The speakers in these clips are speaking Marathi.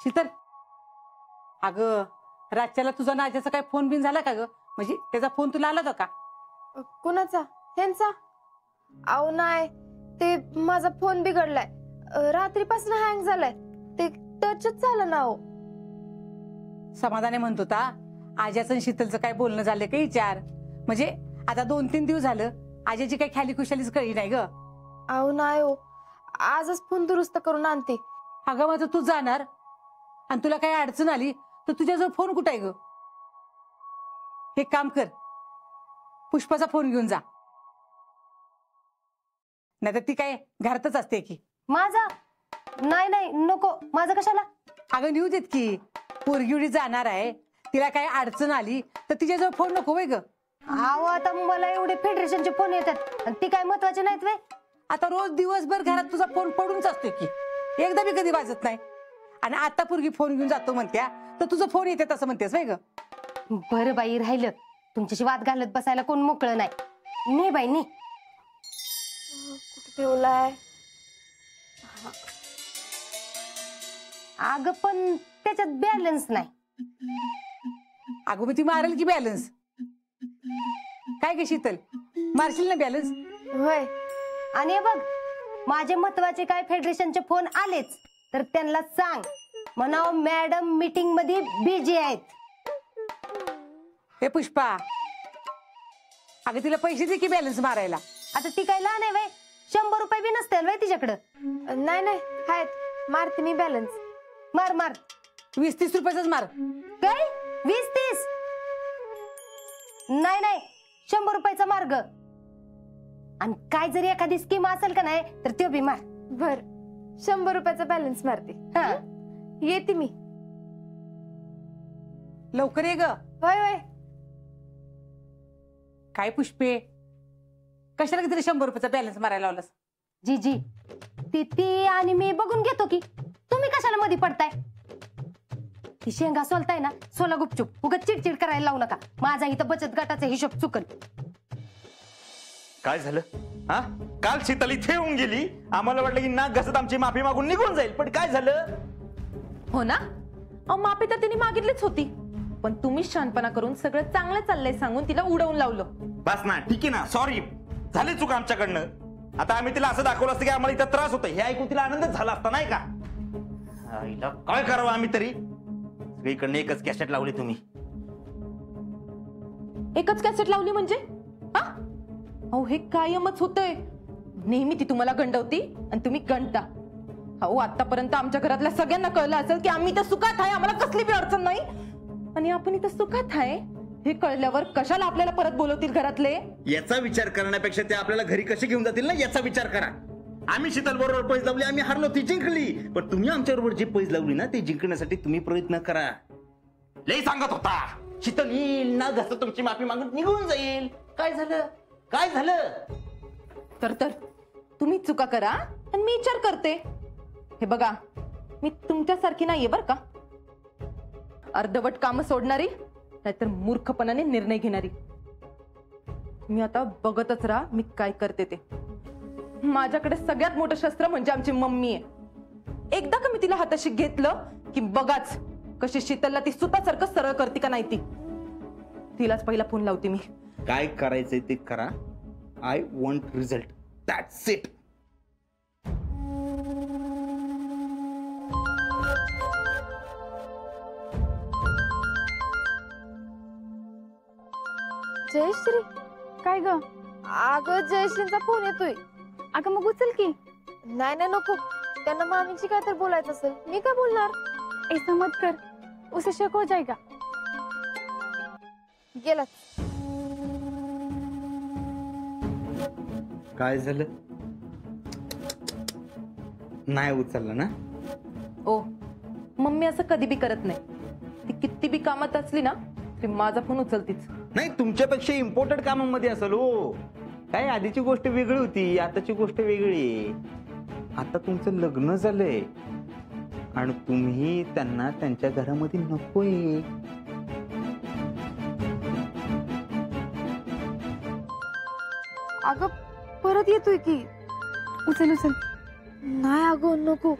शीतल, अगं रातच्याला तुझा नाज्याचा काय फोन बिन झाला का ग? म्हणजे त्याचा फोन तुला आला होता का? कुणाचा? ह्यांचा? अहो नाही, ते माझा फोन बिघडलाय, रात्रीपासून हँग झालाय, ते टचच झालं ना. हो समाधाने म्हणत होता आज्याचं आणि शीतलचं काय बोलणं झालं का विचार. म्हणजे आता 2-3 दिवस झालं आज्याची काही खाली खुशालीच कळली नाही ग. अहो नाही हो, आजच फोन दुरुस्त करून आणते. अगं माझं तू जाणार आणि तुला काही अडचण आली तर तुझ्याजवळ फोन कुठे आहे ग? हे काम कर, पुष्पाचा फोन घेऊन जा, नाही तर ती काय घरातच असते की. माझा? नाही नाही नको, माझं कशाला? अगं नेऊ देत की, पोरगी जाणार आहे, तिला काही अडचण आली तर तिच्याजवळ फोन नको वय ग? अहो आता मला एवढे फेडरेशनचे फोन येतात आणि ती काय महत्वाचे नाहीत वे? आता रोज दिवसभर घरात तुझा फोन पडूनच असतो की, एकदा बी कधी वाजत नाही. आणि आता पोरगी फोन घेऊन जातो म्हणत्या तर तुझं फोन येते तसं म्हणतेस वय ग? बरं बाई, राहिलं तुमच्याशी वाद घालत बसायला कोण मोकळं नाही. ने बाई ने. कुठे ठेवलाय? अगं पण त्याच्यात बॅलन्स नाही. अगं मग ती मारेल की बॅलन्स. काय गे शीतल, मारशील ना बॅलन्स? होय. आणि हे बघ, माझे महत्वाचे काय फेडरेशनचे फोन आलेच तर त्यांना सांग म्हणाव मॅडम मीटिंग मध्ये बिझी आहेत. हे पुष्पा, अगं तिला पैसे दे की बॅलन्स मारायला. आता ती काय लहान आहे वय? 100 रुपये बी नसतील वय तिच्याकडं? नाही नाही आहेत, मारते मी बॅलन्स. मार मार. 20-30 रुपयाचाच मार. काय 20-30? नाही नाही 100 रुपयाचा मार्ग. आणि काय जरी एखादी स्कीम असेल का नाही तर ते बी मार. बर, 100 रुपयाचा बॅलन्स मारते. हा येते मी. लवकर ये ग. होय होय. काय पुष्पे, कशाला किती 100 रुपयाचा बॅलन्स मारायला लावलास? जी ती आणि मी बघून घेतो की, तुम्ही कशाला मध्ये पडताय? ती शेंगा सोलताय ना, सोला गुपचूप, उगाच चिडचिड करायला लावू नका. माझा इथं बचत गटाचा हिशोब चुकल. काय झालं? हा, काल शीतल इथे येऊन गेली, आम्हाला वाटलं की नाक घसत आमची माफी मागून निघून जाईल, पण काय झालं? हो ना, माफी तर तिने मागितलीच होती, पण तुम्हीच शानपणा करून सगळं चांगलं चाललंय सांगून तिला उडवून लावलं. बस ना, ठीक आहे ना, सॉरी, झाली चूक आमच्याकडनं. आता आम्ही तिला असं दाखवलं असतं की आम्हाला इथं त्रास होतोय, हे ऐकून तिला आनंदच झाला असता नाही का? आईला काय करावं आम्ही तरी? सगळीकडनं एकच कॅसेट लावली तुम्ही. एकच कॅसेट लावली म्हणजे? हा, अहो हे कायमच होतंय. नेहमी ती तुम्हाला गंडवती आणि तुम्ही गंडता. अहो आतापर्यंत आमच्या घरातल्या सगळ्यांना कळलं असेल की आम्ही इथं सुखात आहे, आम्हाला कसली बी अडचण नाही. आणि आपण इथं सुखात आहे हे कळल्यावर कशाला आपल्याला परत बोलवतील घरातले? याचा विचार करण्यापेक्षा ते आपल्याला घरी कसे घेऊन जातील ना, याचा विचार करा. आम्ही शीतल बरोबर पैज लावली, आम्ही हारलो, ती जिंकली. पण तुम्ही आमच्या बरोबर जी पैज लावली ना, ती जिंकण्यासाठी तुम्ही प्रयत्न करा. लई सांगत होता शीतल येईल ना, घसत तुमची माफी मागून निघून जाईल. काय झालं? काय झालं? तर तुम्ही चुका करा आणि मी विचार करते. हे बघा, मी तुमच्यासारखी नाहीये बर का, अर्धवट काम सोडणारी, नाहीतर मूर्खपणाने निर्णय घेणारी. मी आता बघतच राहा मी काय करते ते. माझ्याकडे सगळ्यात मोठं शस्त्र म्हणजे आमची मम्मी आहे. एकदा का मी तिला हाताशी घेतलं की बघाच कशी शीतलला ती सुतासारखं सरळ करते का नाही ती. तिलाच पहिला फोन लावते मी. काय करायचंय ते करा. I want result, that's it. Jayashree? काय ग? अगं जयश्रीचा फोन येतोय. अगं मग उचल की. नाही नाही नको, त्यांना मामीची काय तर बोलायचं असेल, मी काय बोलणार? ऐसा मत कर, उसे शक हो जाएगा. गेला. काय झालं? नाही उचललं ना? ओ, मम्मी असं कधी बी करत नाही. ती किती बी कामात असली ना तरी माझा फोन उचलतीच. नाही, तुमच्यापेक्षा इम्पॉर्टंट कामांमध्ये असेल हो. काय आधीची गोष्ट वेगळी होती, आताची गोष्ट वेगळी. आता तुमचं लग्न झालंय आणि तुम्ही त्यांना त्यांच्या घरामध्ये नकोय. अगं परत येतोय की. उचल उचल. नाही अगं नको.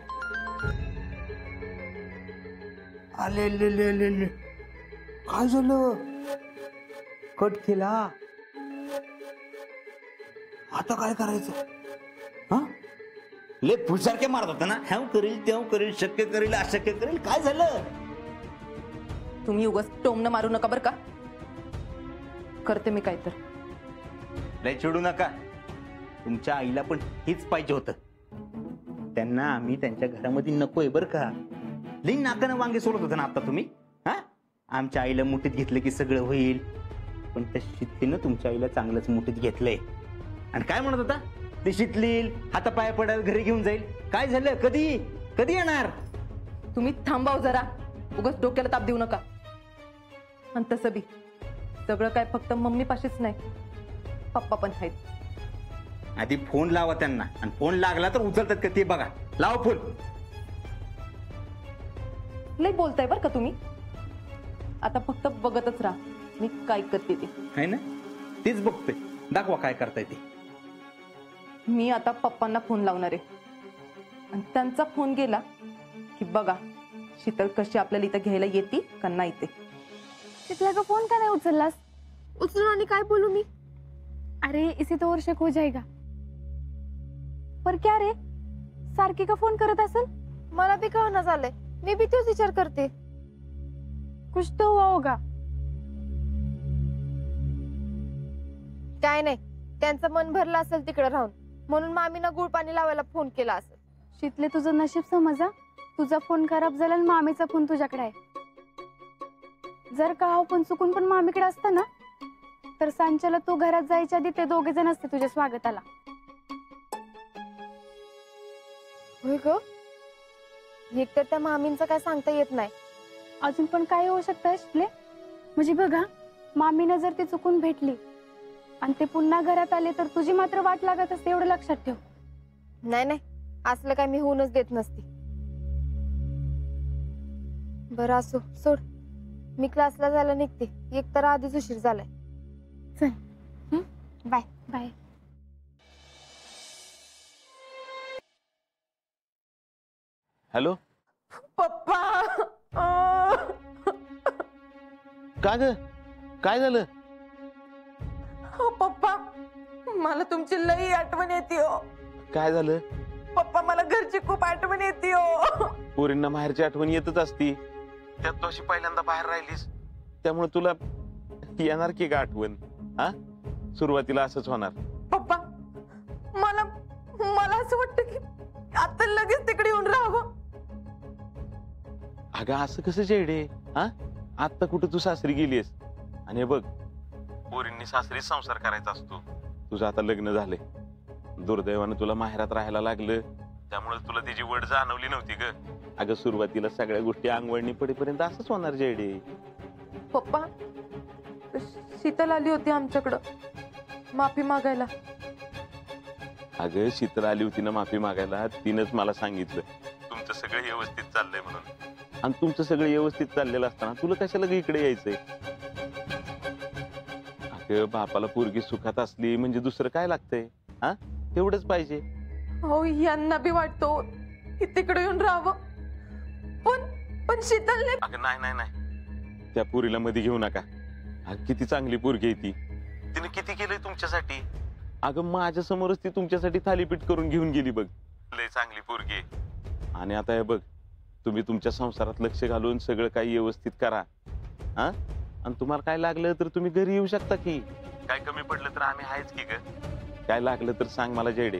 आले ले ले ले ले. काय झालं? कट केला. आता काय करायचं? हा, ले फुलसारखे मारत होता ना, ह्याव करेल तेव करेल, शक्य करेल अशक्य करेल. काय झालं? तुम्ही उगाच टोमणं मारू नका बरं का. करते मी काय तर. लय चिडू नका. तुमच्या आईला पण हेच पाहिजे होतं. त्यांना आम्ही त्यांच्या घरामध्ये नकोय बरं का. लई नाकानं वांगे सोडत होता ना आता तुम्ही. हा, आमच्या आईला मुठीत घेतलं की सगळं होईल, पण त्या शित्तीनं तुमच्या आईला चांगलंच मुठीत घेतलंय. आणि काय म्हणत होता? ते शितलील हातापाया पडायला घरी घेऊन जाईल. काय झालं? कधी कधी येणार? तुम्ही थांबाव जरा. उगाच डोक्याला ताप देऊ नका. आणि तसं बी सगळं काय फक्त मम्मी पाशीच नाही, पप्पा पण आहेत. आधी फोन लावा त्यांना, आणि फोन लागला तर उचलतात का ते बघा. लावा फोन. लई बोलताय बरं का तुम्ही. आता फक्त बघतच राहा मी काय करते ते. आहे ना, तेच बघतोय. दाखवा काय करताय ते. मी आता पप्पांना फोन लावणार आहे, आणि त्यांचा फोन गेला की बघा शीतल कशी आपल्याला इथं घ्यायला येते का नाही ते. तिथला का फोन का नाही उचललास? उचलून आणि काय बोलू मी? अरे इसे तो और शक हो जाएगा. पर क्या रे, सारखी का फोन करत असेल? मला बी कळना झालंय. मी बी तोच विचार करते. कुछ तो हुआ होगा. काय नाही, त्यांचं मन भरलं असेल तिकडे राहून, म्हणून मामीनं गुळ पाणी लावायला फोन केला असेल. शीतले तुझं नशीब समजा. तुझा फोन खराब झाला आणि मामीचा फोन तुझ्याकडे आहे. जर का हा फोन चुकून पण मामीकडे असता ना, तर सांच्याला तू घरात जायच्या आधी ते दोघे जण असते तुझ्या स्वागताला. होय ग, एक तर त्या मामींचं काय सांगता येत नाही. अजून पण काय होऊ शकतं शीतले? म्हणजे बघा, मामीनं जर ती चुकून भेटली आणि ते पुन्हा घरात आले तर तुझी मात्र वाट लागत असते, एवढं लक्षात ठेव. नाही नाही, असलं काय मी होऊनच देत नसते. बरं असो, सोड. मी क्लासला जायला निघते. एक तर आधीच उशीर झालाय. चल. Bye bye. हॅलो पप्पा. का ग, काय झालं? हो पप्पा, मला तुमची लई आठवण येते हो. काय झालं? पप्पा मला घरची खूप आठवण येते हो. पोरींना बाहेरची आठवण येतच असती. त्यात तू अशी पहिल्यांदा बाहेर राहिलीस, त्यामुळे तुला येणार की का आठवण? हा, सुरुवातीला असंच होणार. पप्पा, मला मला असं वाटतं की आता लगेच तिकडे येऊन राहावं. अगं असं कसं जेडे? हा, आता कुठं तू सासरी गेलीस, आणि हे बघ पोरींनी सासरी संसार करायचा असतो. तुझं आता लग्न झालंय, दुर्दैवानं तुला माहेरात राहायला लागलं, त्यामुळे तुला त्याची वड जाणवली नव्हती ग. अगं सुरुवातीला सगळ्या गोष्टी अंगवळणी पडेपर्यंत असंच होणार जेडे. पप्पा, शीतल आली होती आमच्याकडं माफी मागायला. अगं शीतल आली होती ना माफी मागायला, तिनंच मला सांगितलं तुमचं सगळं व्यवस्थित चाललंय म्हणून. आणि तुमचं सगळं व्यवस्थित चाललेलं असताना तुला कशाला इकडे यायचंय? अगं बापाला पोरगी सुखात असली म्हणजे दुसरं काय लागतंय? हा, तेवढंच पाहिजे. हो, यांना बी वाटतो की तिकडे येऊन राहावं, पण शीतलने. अगं नाही नाही नाही, त्या पोरीला मध्ये घेऊ नका. अगं किती चांगली पोरगी आहे ती. तिने किती केलंय तुमच्यासाठी. अगं माझ्या समोरच ती तुमच्यासाठी थालीपीठ करून घेऊन गेली बघ. लय चांगली पोरगी आहे. आणि आता हे बघ, तुम्ही तुमच्या संसारात लक्ष घालून सगळं काही व्यवस्थित करा. हा, आणि तुम्हाला काय लागलं तर तुम्ही घरी येऊ शकता की. काय कमी पडलं तर आम्ही आहेच की ग. काय लागलं तर सांग मला जयडे.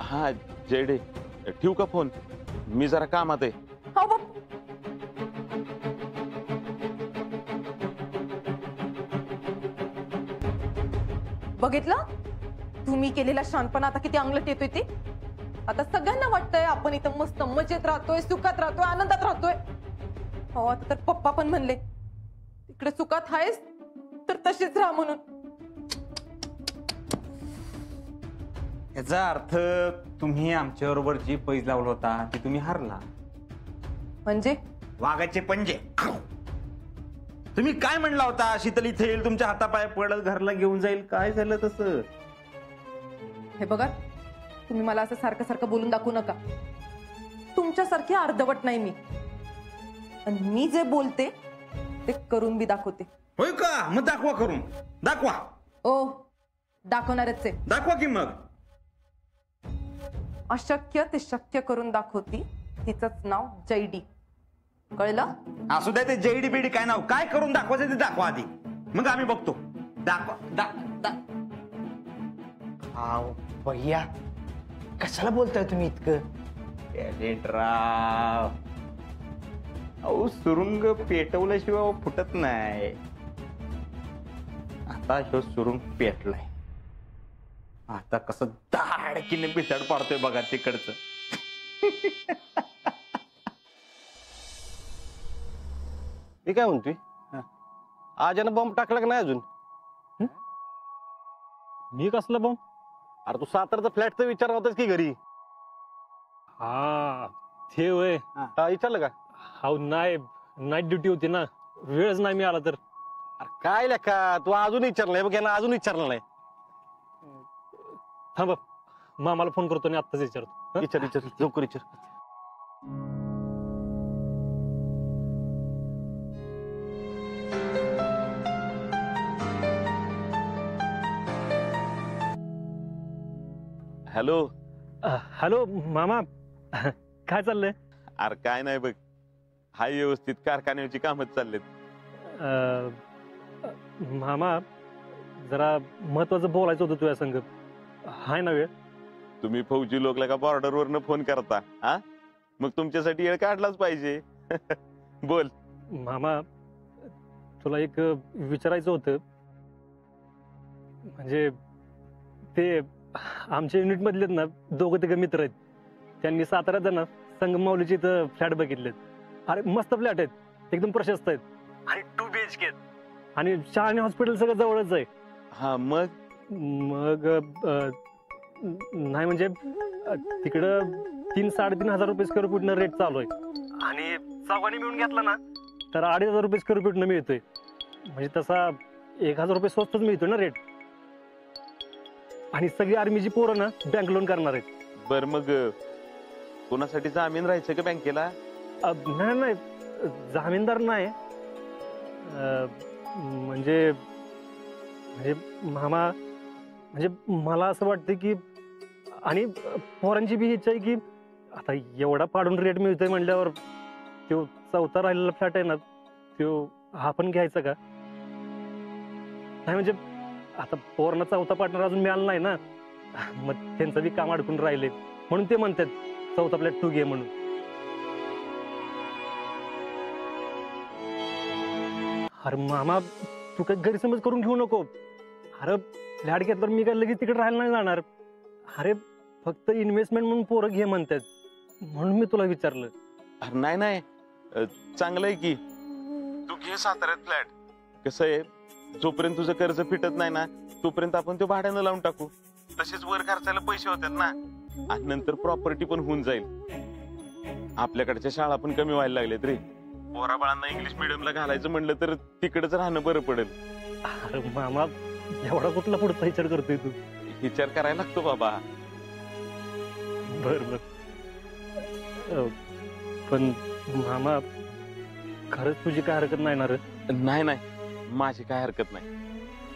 हा जयडे, ठेवू का फोन? मी जरा कामात आहे. हो बाप. बघितलं तुम्ही केलेला शहाणपणा आता किती अंगलट येतोय ते. आता सगळ्यांना वाटतंय आपण इथं मस्त मजेत राहतोय, सुखात राहतोय, आनंदात राहतोय. हो, आता तर पप्पा पण म्हणले तिकडे सुखात आहेस तर तशीच राहा म्हणून. याचा अर्थ तुम्ही आमच्या बरोबर जी पैज लावला होता ती तुम्ही हारला. म्हणजे वाघाचे पंजे. तुम्ही काय म्हणला होता? शीतल इथे येईल, तुमच्या हातापाय पडल, घरला घेऊन जाईल. काय झालं तसं? हे बघा, तुम्ही मला असं सारखं सारखं बोलून दाखवू नका. तुमच्यासारखी अर्धवट नाही मी. आणि मी जे बोलते ते करून बी दाखवते. होय का? मग दाखवा करून, दाखवा. ओ, दाखवणारच आहे. दाखवा की मग. अशक्य ते शक्य करून दाखवती. तिचंच नाव जैडी. कळलं? असू द्या ते जेडी बेडी काय नाव, काय करून दाखवायचं ते दाखवा आधी, मग आम्ही बघतो. दाखवा. भैया कशाला बोलताय तुम्ही इतकं? राव, अहो सुरुंग पेटवल्याशिवाय फुटत नाही. आता ह्यो सुरुंग पेटलाय, आता कसं धाडकीने बिथड पाडतोय बघा तिकडचं. मी काय म्हणतोय, आजानं बॉम्ब टाकला का नाही अजून? मी कसला बॉम्ब? अरे तू सातारचा फ्लॅटचा विचार होतास की घरी? हा ते वय. विचारलं का? हाव नाही, नाईट ड्युटी होती ना, वेळच नाही मिळाला तर. अरे काय लेखा, तू अजून विचारलं नाही बघ, यांना अजून विचारलं नाही. थांब, मामाला फोन करतो आणि आत्ताच विचारतो. हं? विचार लवकर विचार. हॅलो. हॅलो मामा, काय चाललंय? अरे काय नाही बघ, हाय व्यवस्थित, कारखान्याची कामच चाललेत. मामा, जरा महत्वाचं बोलायचं होतं तुझ्या संग. हाय ना वेळ? तुम्ही फौजी लोकला का बॉर्डरवरनं फोन करता? हा, मग तुमच्यासाठी वेळ काढलाच पाहिजे. बोल. मामा, तुला एक विचारायचं होतं. म्हणजे ते आमच्या युनिट मधलेत ना, दोघं तिघं मित्र आहेत. त्यांनी साताऱ्यात ना संगमावलीची इथं फ्लॅट बघितलेत. अरे मस्त फ्लॅट आहेत, एकदम प्रशस्त आहेत, आणि 2 BHK आहेत, आणि शाळा आणि हॉस्पिटल सगळं जवळच आहे. हा मग नाही म्हणजे तिकडं 3-3.5 हजार रुपये स्क्वेअर फूटनं रेट चालू आहे, आणि चौघांनी मिळून घेतला ना तर 2,500 रुपये स्क्वेअर फूटनं मिळतोय. म्हणजे तसा 1,000 रुपये स्वस्तच मिळतोय ना रेट. आणि सगळी आर्मीची पोरं ना बँक लोन करणार आहेत. बर, मग कोणासाठी जामीन राहायचं का बँकेला? नाही, जामीनदार नाही. म्हणजे मामा, म्हणजे मला असं वाटतं की, आणि पोरांची बी इच्छा आहे की, आता एवढा पाडून रेट मिळतोय म्हणल्यावर तो चौथा राहिलेला फ्लॅट आहे ना, तो हा पण घ्यायचा का? नाही म्हणजे आता पोरांना चौथा पार्टनर अजून मिळाला नाही ना, मग त्यांचं बी काम अडकून राहिले, म्हणून ते म्हणतात चौथा फ्लॅट तू घे म्हणून. अरे मामा, तू काही गैरसमज करून घेऊ नको. अरे फ्लॅट घेतल्यावर मी काय लगेच तिकडे राहायला नाही जाणार. अरे फक्त इन्व्हेस्टमेंट म्हणून पोरं घे म्हणतात, म्हणून मी तुला विचारलं. अरे नाही, चांगलं आहे की, तू घे साताऱ्यात फ्लॅट. कसं आहे, जोपर्यंत तुझं कर्ज फिटत नाही ना, तोपर्यंत आपण तो भाड्यानं लावून टाकू. तसेच वर खर्चायला पैसे होतात ना, आणि नंतर प्रॉपर्टी पण होऊन जाईल. आपल्याकडच्या शाळा पण कमी व्हायला लागल्यात रे. पोराबाळांना इंग्लिश मिडियमला घालायचं म्हणलं तर तिकडच राहणं बरं पडेल. अरे मामा, एवढा कुठला पुढचा विचार करतोय तू? विचार करायला लागतो बाबा. बर, पण मामा, खरंच तुझी काय हरकत नाही ना रे? नाही, माझी काय हरकत नाही.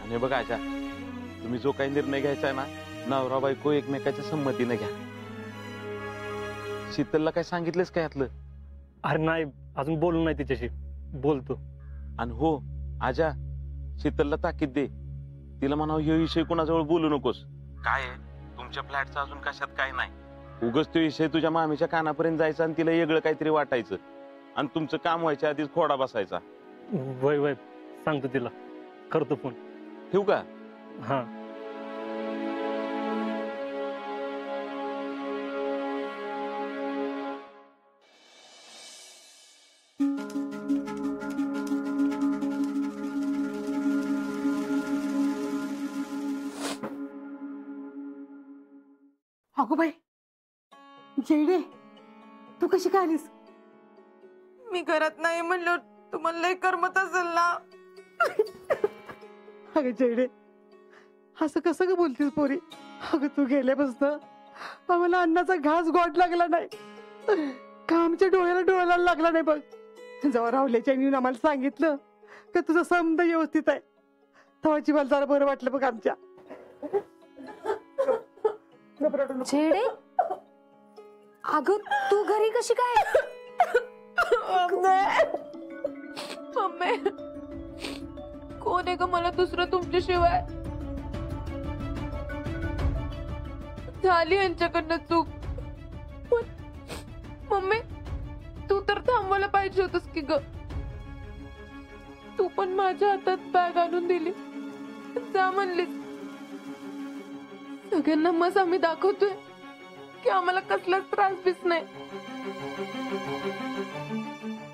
आणि बघा आशा, तुम्ही जो काही निर्णय घ्यायचा आहे ना, नवरा बायको एकमेकाच्या संमतीने घ्या. शीतलला काय सांगितलंस का यातलं? अरे नाही, अजून बोलू नाही तिच्याशी, बोलतो. आणि हो आजा, शीतलला ताकीद दे, तिला म्हणावं हे विषय कोणाजवळ बोलू नकोस. काय आहे, तुमच्या फ्लॅटचा अजून कशात काय नाही. उगाच तो विषय तुझ्या मामीच्या कानापर्यंत जायचा आणि तिला वेगळं काहीतरी वाटायचं, आणि तुमचं काम व्हायच्या आधीच खोडा बसायचा. वय सांगतो तिला, करतो फोन. ठेवू का? हा. अगो बाई, जैडे, तू कशी काय आलीस? मी घरात नाही म्हणलं तुम्हाला लय करमत असेल ना. अगं जैडे, असं कसं ग बोलतीस पोरी? अगं तू गेल्यापासून आम्हाला अन्नाचा घास गोट लागला नाही. का आमच्या डोळ्याला डोळ्याला लागला नाही बघ. जेव्हा राहुल्याच्या येऊन आम्हाला सांगितलं का तुझं समज व्यवस्थित आहे, तेव्हाची मला जरा बरं वाटलं बघ आमच्या. छेडे, अगं तू घरी कशी काय? मम्मी, कोण आहे ग मला दुसरं तुमच्याशिवाय? झाली यांच्याकडनं चूक, पण मम्मी तू तर थांबवायला पाहिजे होतस की ग. तू पण माझ्या हातात बॅग आणून दिली, जा म्हणलीस. सगळ्यांना मस आम्ही दाखवतोय की आम्हाला कसलाच त्रास बीस नाही,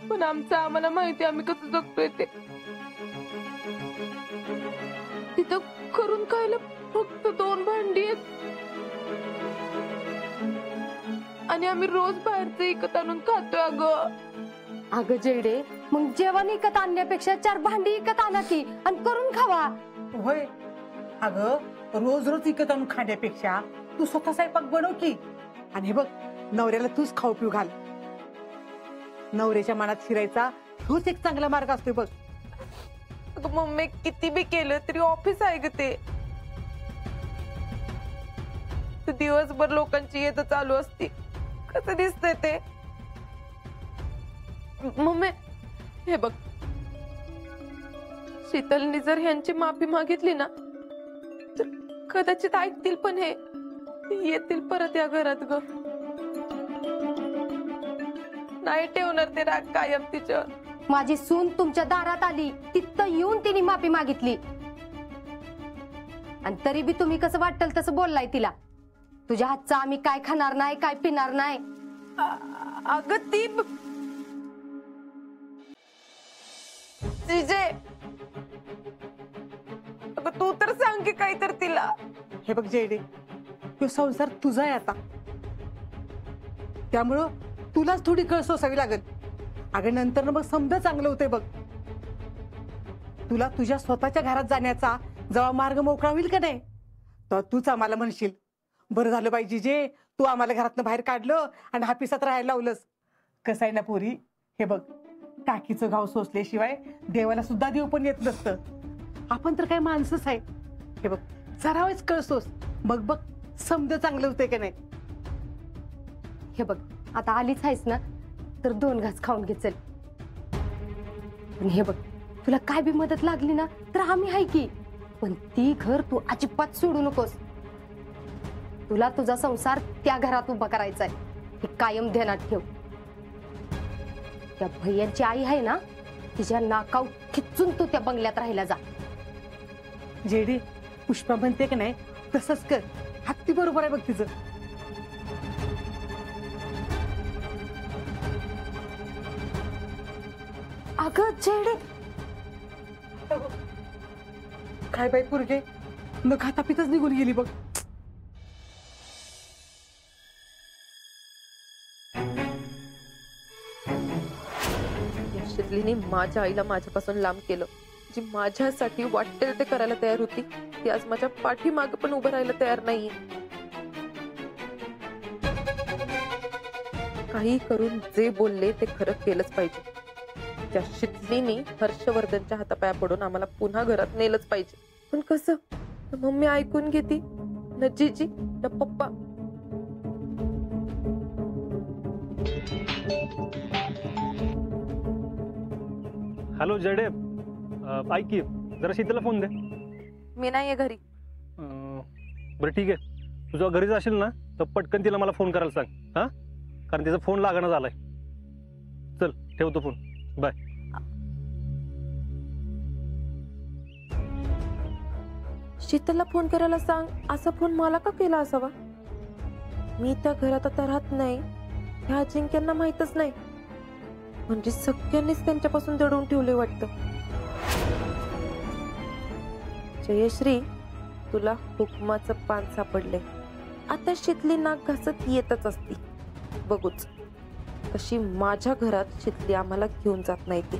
पण आमचं आम्हाला माहिती आम्ही कसं जगतोय ते. तिथं करून खायला फक्त 2 भांडी आहेत आणि आम्ही रोज बाहेरचं विकत आणून खातोय. अगं जेडे, मग जेवण विकत आणण्यापेक्षा 4 भांडी विकत आणा की आणि करून खावा. होय अगं, रोज रोज विकत आणून खाण्यापेक्षा तू स्वतः स्वयंपाक बनव की. आणि हे बघ, नवऱ्याला तूच खाऊ पिऊ घाल. नवऱ्याच्या मनात शिरायचा तोच एक चांगला मार्ग असतोय बघ. मम्मी किती बी केलं तरी ऑफिस आहे ग ते. दिवसभर लोकांची येत चालू असती, कसं दिसतंय ते. मम्मी हे बघ, शीतलनी जर ह्यांची माफी मागितली ना तर कदाचित ऐकतील, पण हे येतील परत या घरात ग. नाही ठेवणार ते राग कायम तिच्यावर. माझी सून तुमच्या दारात आली, तिथं येऊन तिने माफी मागितली आणि तरी बी तुम्ही कसं वाटल तसं बोललाय तिला. तुझ्या हातचा आम्ही काय खाणार नाही, काय पिणार नाही. अगं ती जिजे, अगं तू तर सांग की काही तर तिला. हे बघ जेडे, तो संसार तुझा आहे आता, त्यामुळं तुलाच थोडी कळ सोसावी लागेल. अगं नंतर मग समजा चांगलं होतंय बघ. तुला तुझ्या स्वतःच्या घरात जाण्याचा जेव्हा मार्ग मोकळा होईल का नाही, तर तूच आम्हाला म्हणशील बरं झालं पाहिजे जे तू आम्हाला घरातनं बाहेर काढलं आणि हापिसात राहायला लावलंस. कसं आहे ना पोरी, हे बघ, टाकीचं घाव सोसल्याशिवाय देवाला सुद्धा देव पण येत नसतं. आपण तर काय माणसंच आहे. हे बघ, जरा वेळेस कळ सोस, बघ बघ समजा चांगलं होतंय का नाही. हे बघ, आता आलीच आहेस ना तर 2 घास खाऊन घे चल. पण हे बघ, तुला काय बी मदत लागली ना तर आम्ही आहे की, पण ती घर तू अजिबात सोडू नकोस. तुला तुझा संसार त्या घरात उभा करायचा आहे, हे कायम ध्यानात ठेव. त्या भैयांची आई आहे ना, तिच्या नाकाव खिचून तू त्या बंगल्यात राहायला जा. जेडी, पुष्पा म्हणते की नाही तसंच कर. हत्ती बरोबर आहे बघ तिचं. अगं जेडे, काय बाई पोरगे, न खाता पितच निघून गेली बघ. शीतलीने माझ्या आईला माझ्यापासून लांब केलं. जी माझ्यासाठी वाटेल ते करायला तयार होती, ती आज माझ्या पाठीमागे पण उभं राहायला तयार नाही. काही करून जे बोलले ते खरं केलंच पाहिजे. त्या शीतलीने हर्षवर्धनच्या हातापाया पडून आम्हाला पुन्हा घरात नेलंच पाहिजे. पण कसं? मम्मी ऐकून घेती न, जीजी न पप्पा. हॅलो जडे, ऐक की, जरा शीतलला फोन दे. मी नाहीये घरी. बरं ठीक आहे, तू जेव्हा घरी जाशील ना तर पटकन तिला मला फोन करायला सांग. हा, कारण तिचा फोन लागणं झालाय. चल ठेवतो फोन, बाय. शीतलला फोन करायला सांग, असा फोन मला का केला असावा? मी त्या घरात आता राहत नाही, ह्या अजिंक्यांना माहितच नाही. म्हणजे सगळ्यांनीच त्यांच्यापासून दडवून ठेवले वाटतं. जयश्री, तुला हुकमाचं पान सापडले. आता शीतली नाक घासत येतच असती. बघूच कशी माझ्या घरात शीतली आम्हाला घेऊन जात नाही ती.